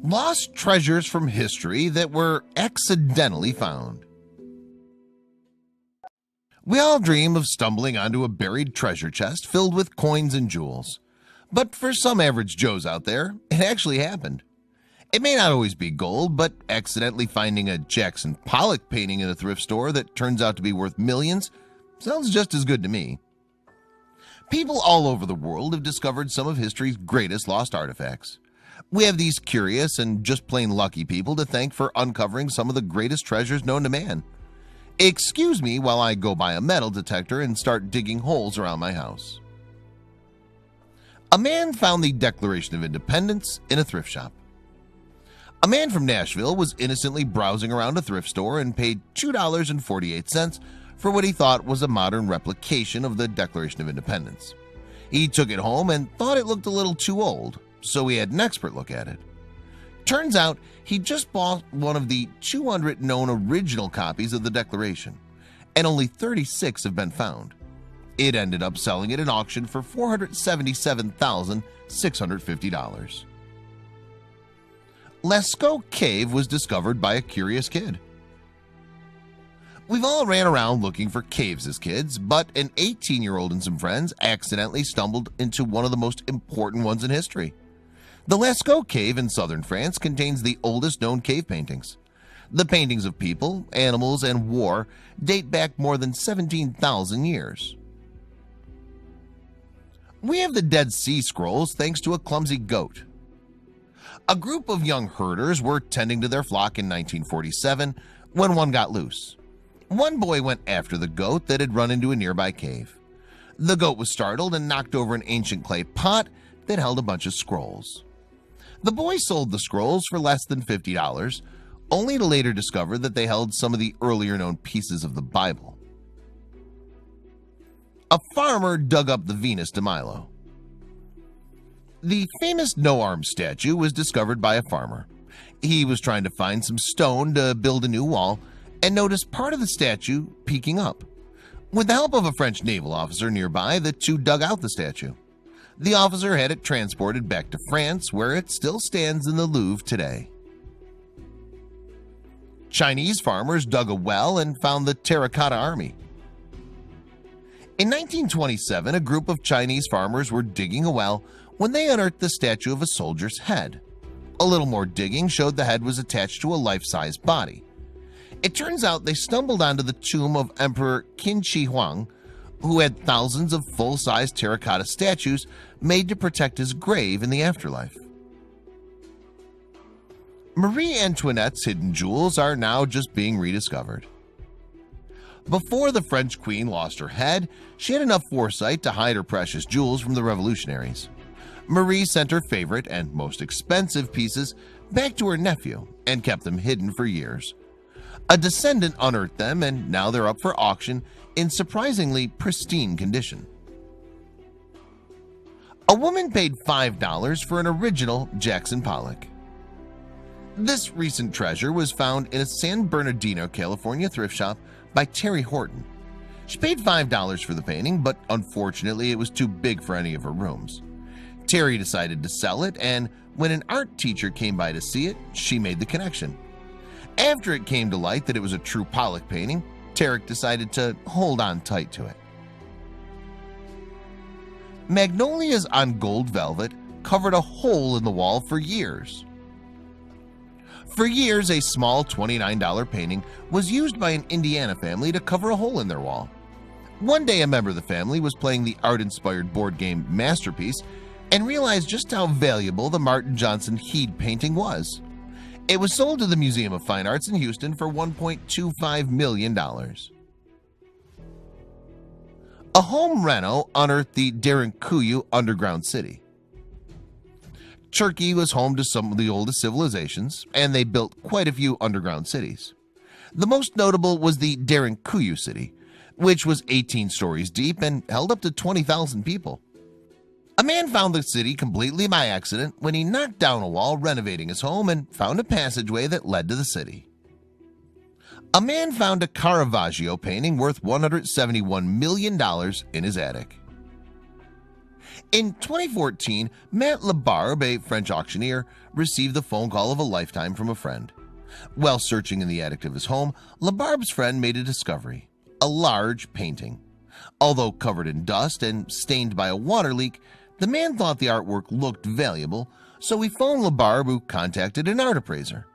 Lost treasures from history that were accidentally found. We all dream of stumbling onto a buried treasure chest filled with coins and jewels. But for some average Joes out there, it actually happened. It may not always be gold, but accidentally finding a Jackson Pollock painting in a thrift store that turns out to be worth millions sounds just as good to me. People all over the world have discovered some of history's greatest lost artifacts. We have these curious and just plain lucky people to thank for uncovering some of the greatest treasures known to man. Excuse me while I go buy a metal detector and start digging holes around my house. A man found the Declaration of Independence in a thrift shop. A man from Nashville was innocently browsing around a thrift store and paid $2.48 for what he thought was a modern replication of the Declaration of Independence. He took it home and thought it looked a little too old, so he had an expert look at it. Turns out he just bought one of the 200 known original copies of the Declaration, and only 36 have been found. It ended up selling at an auction for $477,650. Lascaux Cave was discovered by a curious kid. We've all ran around looking for caves as kids, but an 18-year-old and some friends accidentally stumbled into one of the most important ones in history. The Lascaux Cave in southern France contains the oldest known cave paintings. The paintings of people, animals, and war date back more than 17,000 years. We have the Dead Sea Scrolls thanks to a clumsy goat. A group of young herders were tending to their flock in 1947 when one got loose. One boy went after the goat that had run into a nearby cave. The goat was startled and knocked over an ancient clay pot that held a bunch of scrolls. The boy sold the scrolls for less than $50, only to later discover that they held some of the earlier known pieces of the Bible. A farmer dug up the Venus de Milo. The famous no-arm statue was discovered by a farmer. He was trying to find some stone to build a new wall and noticed part of the statue peeking up. With the help of a French naval officer nearby, the two dug out the statue. The officer had it transported back to France, where it still stands in the Louvre today. Chinese farmers dug a well and found the Terracotta Army. In 1927, a group of Chinese farmers were digging a well when they unearthed the statue of a soldier's head. A little more digging showed the head was attached to a life-size body. It turns out they stumbled onto the tomb of Emperor Qin Shi Huang, who had thousands of full-size terracotta statues made to protect his grave in the afterlife. Marie Antoinette's hidden jewels are now just being rediscovered. Before the French queen lost her head, she had enough foresight to hide her precious jewels from the revolutionaries. Marie sent her favorite and most expensive pieces back to her nephew and kept them hidden for years. A descendant unearthed them, and now they're up for auction in surprisingly pristine condition. A woman paid $5 for an original Jackson Pollock. This recent treasure was found in a San Bernardino, California thrift shop by Terry Horton. She paid $5 for the painting, but unfortunately it was too big for any of her rooms. Terry decided to sell it, and when an art teacher came by to see it, she made the connection. After it came to light that it was a true Pollock painting, Tarek decided to hold on tight to it. Magnolias on gold velvet covered a hole in the wall for years. For years, a small $29 painting was used by an Indiana family to cover a hole in their wall. One day, a member of the family was playing the art-inspired board game Masterpiece and realized just how valuable the Martin Johnson Heed painting was. It was sold to the Museum of Fine Arts in Houston for $1.25 million. A home reno unearthed the Derinkuyu underground city. Turkey was home to some of the oldest civilizations, and they built quite a few underground cities. The most notable was the Derinkuyu city, which was 18 stories deep and held up to 20,000 people. A man found the city completely by accident when he knocked down a wall renovating his home and found a passageway that led to the city. A man found a Caravaggio painting worth $171 million in his attic. In 2014, Matt Labarbe, a French auctioneer, received the phone call of a lifetime from a friend. While searching in the attic of his home, Labarbe's friend made a discovery: a large painting. Although covered in dust and stained by a water leak, the man thought the artwork looked valuable, so he phoned Labarbe, who contacted an art appraiser.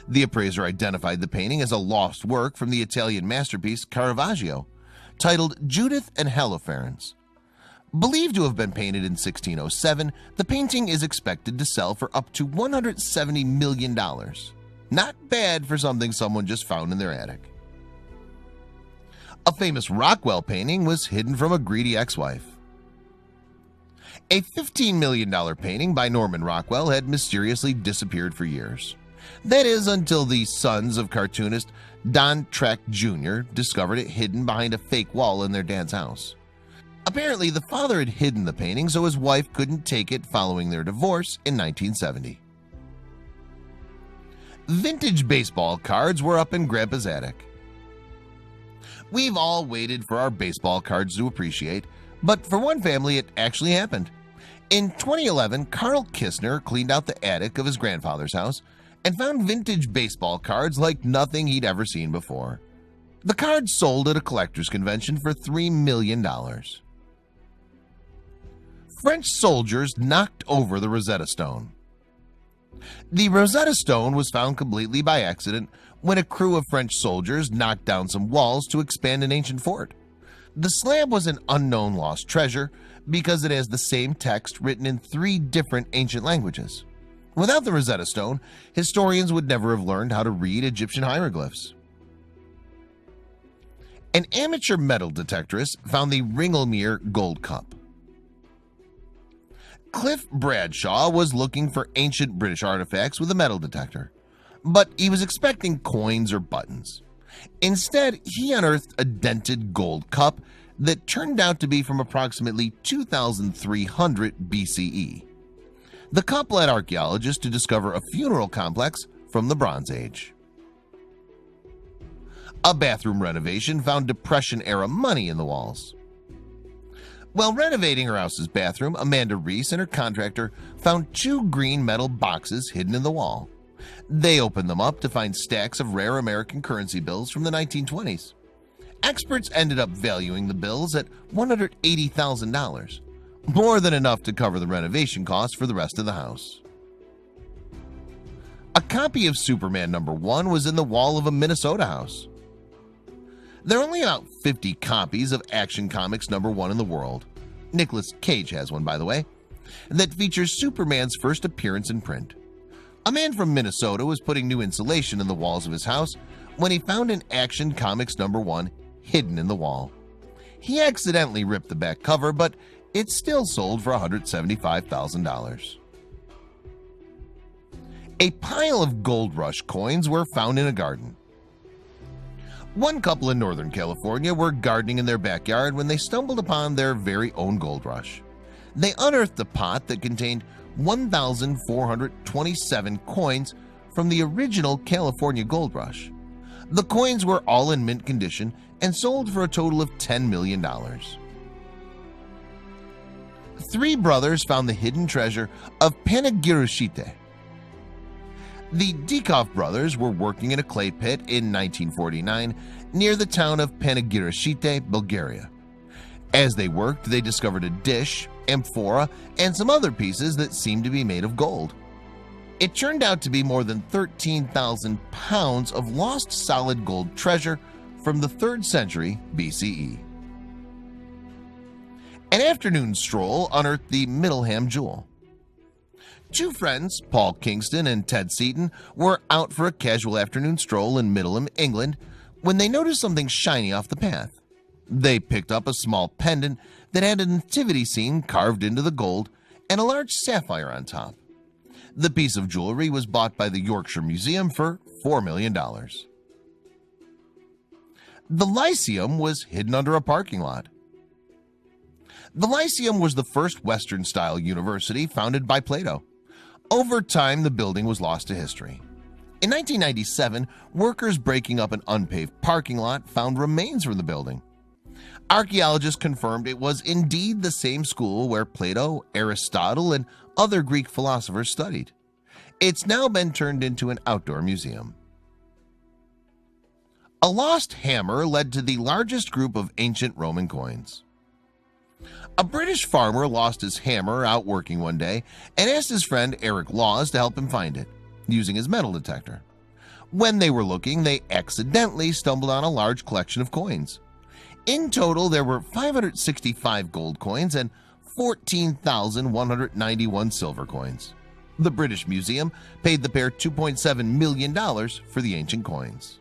The appraiser identified the painting as a lost work from the Italian masterpiece Caravaggio, titled Judith and Holofernes. Believed to have been painted in 1607, the painting is expected to sell for up to $170 million. Not bad for something someone just found in their attic. A famous Rockwell painting was hidden from a greedy ex-wife. A $15 million painting by Norman Rockwell had mysteriously disappeared for years. That is, until the sons of cartoonist Don Treck Jr. discovered it hidden behind a fake wall in their dad's house. Apparently, the father had hidden the painting so his wife couldn't take it following their divorce in 1970. Vintage baseball cards were up in Grandpa's attic. We've all waited for our baseball cards to appreciate, but for one family it actually happened. In 2011, Carl Kistner cleaned out the attic of his grandfather's house and found vintage baseball cards like nothing he'd ever seen before. The cards sold at a collector's convention for $3 million. French soldiers knocked over the Rosetta Stone. The Rosetta Stone was found completely by accident when a crew of French soldiers knocked down some walls to expand an ancient fort. The slab was an unknown lost treasure because it has the same text written in 3 different ancient languages. Without the Rosetta Stone, historians would never have learned how to read Egyptian hieroglyphs. An amateur metal detectorist found the Ringlemere Gold Cup. Cliff Bradshaw was looking for ancient British artifacts with a metal detector, but he was expecting coins or buttons. Instead, he unearthed a dented gold cup that turned out to be from approximately 2300 BCE. The cup led archaeologists to discover a funeral complex from the Bronze Age. A bathroom renovation found Depression-era money in the walls. While renovating her house's bathroom, Amanda Reese and her contractor found 2 green metal boxes hidden in the wall. They opened them up to find stacks of rare American currency bills from the 1920s. Experts ended up valuing the bills at $180,000, more than enough to cover the renovation costs for the rest of the house. A copy of Superman #1 was in the wall of a Minnesota house. There are only about 50 copies of Action Comics #1 in the world. Nicolas Cage has one, by the way, that features Superman's first appearance in print. A man from Minnesota was putting new insulation in the walls of his house when he found an Action Comics #1 hidden in the wall. He accidentally ripped the back cover, but it still sold for $175,000. A pile of Gold Rush coins were found in a garden. One couple in Northern California were gardening in their backyard when they stumbled upon their very own gold rush. They unearthed a pot that contained 1,427 coins from the original California gold rush. The coins were all in mint condition and sold for a total of $10 million. 3 brothers found the hidden treasure of Panegyrishite. The Dikov brothers were working in a clay pit in 1949 near the town of Panegyrishite, Bulgaria. As they worked, they discovered a dish, amphora, and some other pieces that seemed to be made of gold. It turned out to be more than 13,000 pounds of lost solid gold treasure from the 3rd century BCE. An afternoon stroll unearthed the Middleham jewel. 2 friends, Paul Kingston and Ted Seaton, were out for a casual afternoon stroll in Middleham, England, when they noticed something shiny off the path. They picked up a small pendant that had a nativity scene carved into the gold and a large sapphire on top. The piece of jewelry was bought by the Yorkshire Museum for $4 million. The Lyceum was hidden under a parking lot. The Lyceum was the first Western-style university founded by Plato. Over time, the building was lost to history. In 1997, workers breaking up an unpaved parking lot found remains from the building. Archaeologists confirmed it was indeed the same school where Plato, Aristotle, and other Greek philosophers studied. It's now been turned into an outdoor museum. A lost hammer led to the largest group of ancient Roman coins. A British farmer lost his hammer out working one day and asked his friend Eric Laws to help him find it, using his metal detector. When they were looking, they accidentally stumbled on a large collection of coins. In total, there were 565 gold coins and 14,191 silver coins. The British Museum paid the pair $2.7 million for the ancient coins.